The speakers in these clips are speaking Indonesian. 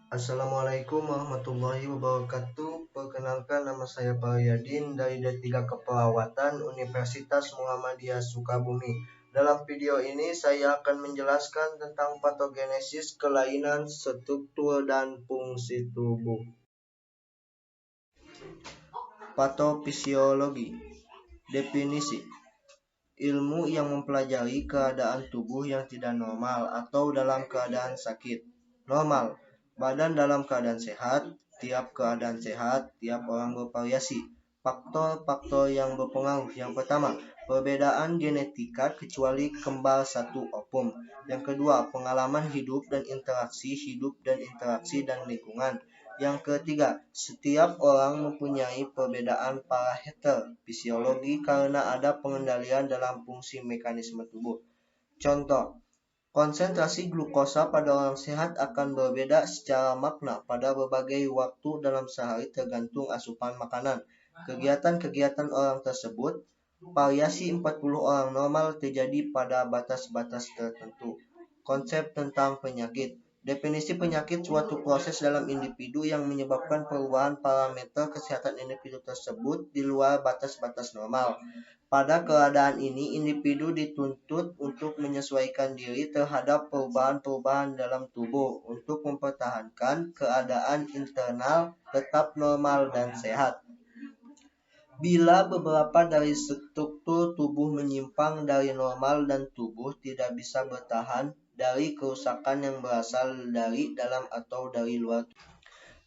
Assalamualaikum warahmatullahi wabarakatuh. Perkenalkan, nama saya Paryadin dari D3 Keperawatan Universitas Muhammadiyah Sukabumi. Dalam video ini saya akan menjelaskan tentang patogenesis kelainan struktur dan fungsi tubuh. Patofisiologi. Definisi: ilmu yang mempelajari keadaan tubuh yang tidak normal atau dalam keadaan sakit. Normal: badan dalam keadaan sehat. Tiap keadaan sehat, tiap orang bervariasi. Faktor-faktor yang berpengaruh: yang pertama, perbedaan genetika kecuali kembar satu ovum. Yang kedua, pengalaman hidup dan interaksi dan lingkungan. Yang ketiga, setiap orang mempunyai perbedaan parameter fisiologi karena ada pengendalian dalam fungsi mekanisme tubuh. Contoh: konsentrasi glukosa pada orang sehat akan berbeda secara makna pada berbagai waktu dalam sehari tergantung asupan makanan. Kegiatan-kegiatan orang tersebut, variasi 40 orang normal terjadi pada batas-batas tertentu. Konsep tentang penyakit. Definisi penyakit: suatu proses dalam individu yang menyebabkan perubahan parameter kesehatan individu tersebut di luar batas-batas normal. Pada keadaan ini, individu dituntut untuk menyesuaikan diri terhadap perubahan-perubahan dalam tubuh untuk mempertahankan keadaan internal tetap normal dan sehat. Bila beberapa dari struktur tubuh menyimpang dari normal dan tubuh tidak bisa bertahan dari kerusakan yang berasal dari dalam atau dari luar.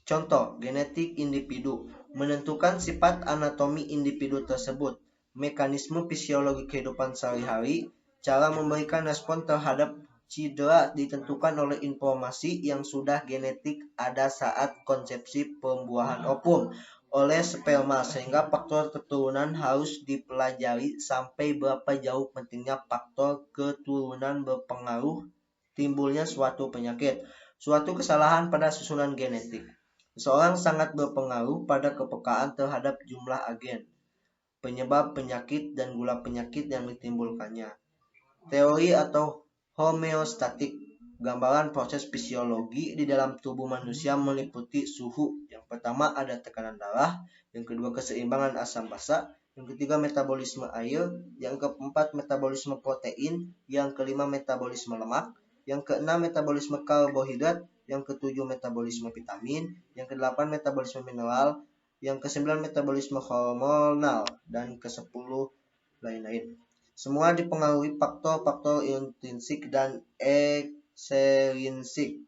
Contoh: genetik individu menentukan sifat anatomi individu tersebut, mekanisme fisiologi kehidupan sehari-hari, cara memberikan respon terhadap cedera ditentukan oleh informasi yang sudah genetik ada saat konsepsi pembuahan ovum oleh sperma, sehingga faktor keturunan harus dipelajari sampai berapa jauh pentingnya faktor keturunan berpengaruh timbulnya suatu penyakit. Suatu kesalahan pada susunan genetik seseorang sangat berpengaruh pada kepekaan terhadap jumlah agen, penyebab penyakit, dan gula penyakit yang ditimbulkannya. Teori atau homeostatik. Gambaran proses fisiologi di dalam tubuh manusia meliputi suhu. Yang pertama ada tekanan darah, yang kedua keseimbangan asam basa, yang ketiga metabolisme air, yang keempat metabolisme protein, yang kelima metabolisme lemak, yang keenam metabolisme karbohidrat, yang ketujuh metabolisme vitamin, yang kedelapan metabolisme mineral, yang kesembilan metabolisme hormonal, dan kesepuluh lain-lain. Semua dipengaruhi faktor-faktor intrinsik dan ekstrinsik.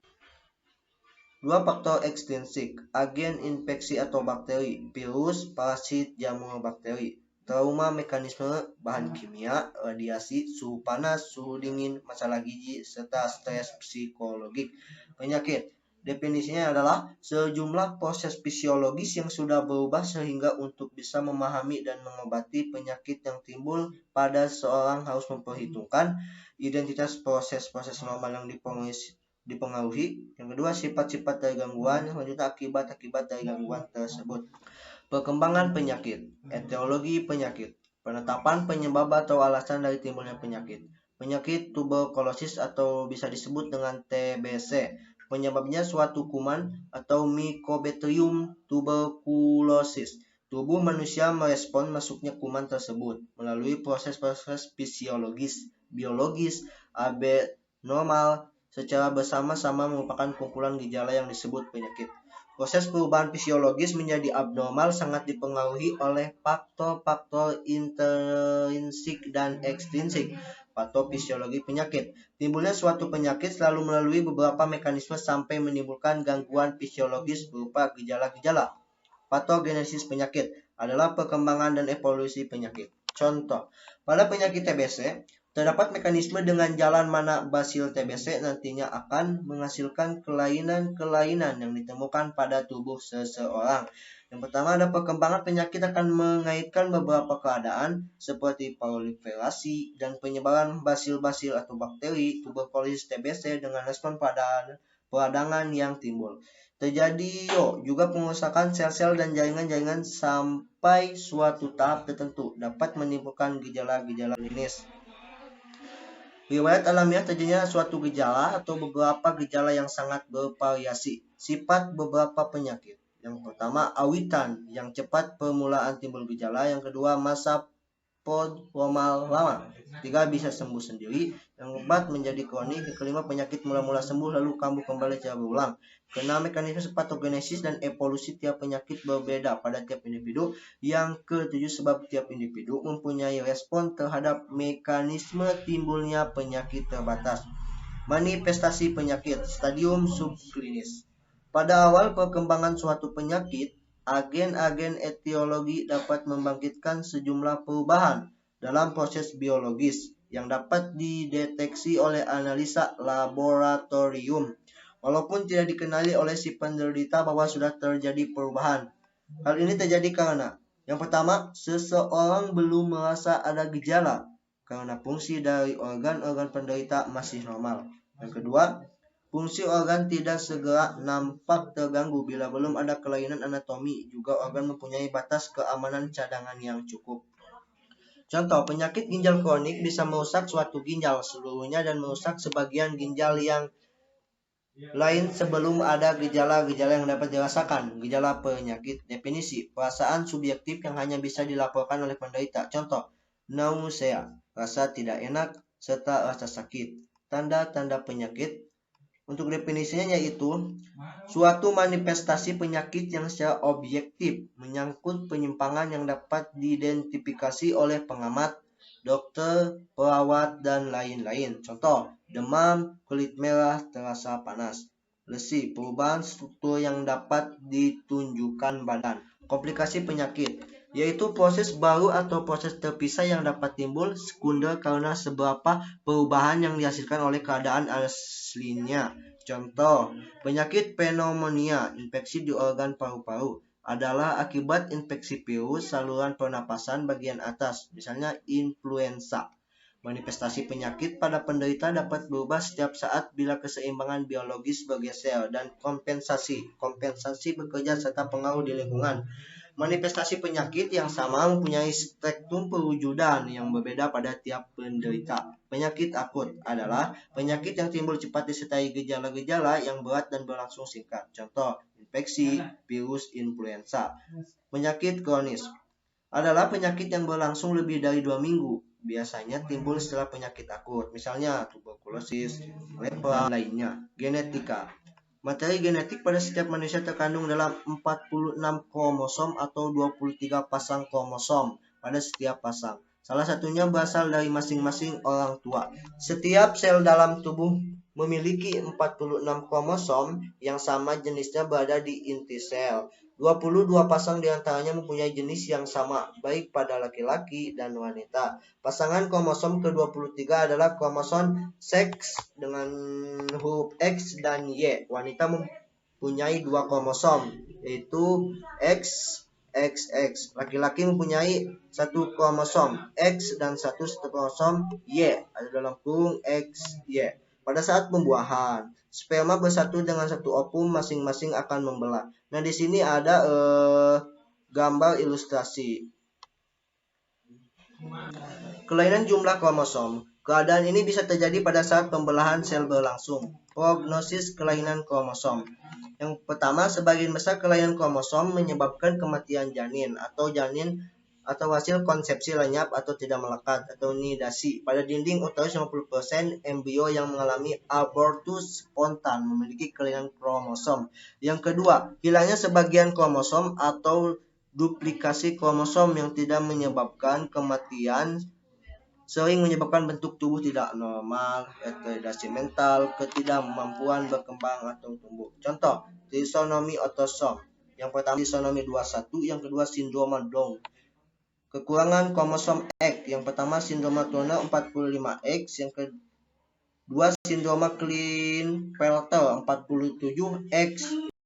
Dua faktor ekstrinsik: agen infeksi atau bakteri, virus, parasit, jamur bakteri. Trauma, mekanisme, bahan kimia, radiasi, suhu panas, suhu dingin, masalah gizi, serta stres psikologik. Penyakit. Definisinya adalah sejumlah proses fisiologis yang sudah berubah sehingga untuk bisa memahami dan mengobati penyakit yang timbul pada seorang harus memperhitungkan identitas proses-proses normal yang dipengaruhi. Yang kedua, sifat-sifat dari gangguan. Selanjutnya, akibat-akibat dari gangguan tersebut. Perkembangan penyakit. Etiologi penyakit. Penetapan penyebab atau alasan dari timbulnya penyakit. Penyakit tuberkulosis atau bisa disebut dengan TBC. Penyebabnya suatu kuman atau Mycobacterium tuberculosis. Tubuh manusia merespon masuknya kuman tersebut melalui proses-proses fisiologis, biologis, abnormal secara bersama-sama merupakan kumpulan gejala yang disebut penyakit. Proses perubahan fisiologis menjadi abnormal sangat dipengaruhi oleh faktor-faktor intrinsik dan ekstrinsik. Patofisiologi penyakit. Timbulnya suatu penyakit selalu melalui beberapa mekanisme sampai menimbulkan gangguan fisiologis berupa gejala-gejala. Patogenesis penyakit adalah perkembangan dan evolusi penyakit. Contoh: pada penyakit TBC, terdapat mekanisme dengan jalan mana basil TBC nantinya akan menghasilkan kelainan-kelainan yang ditemukan pada tubuh seseorang. Yang pertama ada perkembangan penyakit akan mengaitkan beberapa keadaan seperti proliferasi dan penyebaran basil-basil atau bakteri tuberkulosis TBC dengan respon pada peradangan yang timbul. Terjadi juga pengerusakan sel-sel dan jaringan-jaringan sampai suatu tahap tertentu dapat menimbulkan gejala-gejala klinis. Riwayat alamiah terjadinya suatu gejala atau beberapa gejala yang sangat bervariasi. Sifat beberapa penyakit. Yang pertama, awitan, yang cepat permulaan timbul gejala. Yang kedua, masa prodromal lama. Tiga, bisa sembuh sendiri. Yang keempat, menjadi kronik. Yang kelima, penyakit mula-mula sembuh lalu kambuh kembali secara berulang. Keenam, mekanisme patogenesis dan evolusi tiap penyakit berbeda pada tiap individu. Yang ketujuh, sebab tiap individu mempunyai respon terhadap mekanisme timbulnya penyakit terbatas. Manifestasi penyakit, stadium subklinis. Pada awal perkembangan suatu penyakit, agen-agen etiologi dapat membangkitkan sejumlah perubahan dalam proses biologis yang dapat dideteksi oleh analisa laboratorium, walaupun tidak dikenali oleh si penderita bahwa sudah terjadi perubahan. Hal ini terjadi karena yang pertama, seseorang belum merasa ada gejala karena fungsi dari organ-organ penderita masih normal. Yang kedua, fungsi organ tidak segera nampak terganggu bila belum ada kelainan anatomi. Juga organ mempunyai batas keamanan cadangan yang cukup. Contoh, penyakit ginjal kronik bisa merusak suatu ginjal seluruhnya dan merusak sebagian ginjal yang lain sebelum ada gejala-gejala yang dapat dirasakan. Gejala penyakit. Definisi, perasaan subjektif yang hanya bisa dilaporkan oleh penderita. Contoh, nausea, rasa tidak enak, serta rasa sakit. Tanda-tanda penyakit. Untuk definisinya yaitu suatu manifestasi penyakit yang secara objektif menyangkut penyimpangan yang dapat diidentifikasi oleh pengamat, dokter, perawat, dan lain-lain. Contoh, demam, kulit merah, terasa panas. Lesi, perubahan struktur yang dapat ditunjukkan badan. Komplikasi penyakit, yaitu proses baru atau proses terpisah yang dapat timbul sekunder karena seberapa perubahan yang dihasilkan oleh keadaan aslinya. Contoh, penyakit pneumonia, infeksi di organ paru-paru, adalah akibat infeksi virus saluran pernapasan bagian atas, misalnya influenza. Manifestasi penyakit pada penderita dapat berubah setiap saat bila keseimbangan biologis bergeser, dan kompensasi bekerja serta pengaruh di lingkungan. Manifestasi penyakit yang sama mempunyai spektrum perwujudan yang berbeda pada tiap penderita. Penyakit akut adalah penyakit yang timbul cepat disertai gejala-gejala yang berat dan berlangsung singkat. Contoh, infeksi virus influenza. Penyakit kronis adalah penyakit yang berlangsung lebih dari 2 minggu. Biasanya timbul setelah penyakit akut, misalnya tuberkulosis, lepra, lainnya. Genetika. Materi genetik pada setiap manusia terkandung dalam 46 kromosom atau 23 pasang kromosom pada setiap pasang. Salah satunya berasal dari masing-masing orang tua. Setiap sel dalam tubuh memiliki 46 kromosom yang sama jenisnya berada di inti sel. 22 pasang diantaranya mempunyai jenis yang sama, baik pada laki-laki dan wanita. Pasangan kromosom ke-23 adalah kromosom seks dengan huruf X dan Y. Wanita mempunyai 2 kromosom, yaitu XX. Laki-laki mempunyai 1 kromosom X dan 1 kromosom Y, ada dalam kurung XY. Pada saat pembuahan, sperma bersatu dengan satu ovum masing-masing akan membelah. Nah, di sini ada gambar ilustrasi. Kelainan jumlah kromosom. Keadaan ini bisa terjadi pada saat pembelahan sel berlangsung. Prognosis kelainan kromosom. Yang pertama, sebagian besar kelainan kromosom menyebabkan kematian janin atau hasil konsepsi lenyap atau tidak melekat atau nidasi. Pada dinding uterus 50% embrio yang mengalami abortus spontan memiliki kelainan kromosom. Yang kedua, hilangnya sebagian kromosom atau duplikasi kromosom yang tidak menyebabkan kematian sering menyebabkan bentuk tubuh tidak normal, retardasi mental, ketidakmampuan berkembang atau tumbuh. Contoh, trisonomi autosom. Yang pertama trisonomi 21, yang kedua sindroma Down. Kekurangan kromosom X. Yang pertama sindroma Turner 45X, yang kedua sindroma Klinefelter 47X,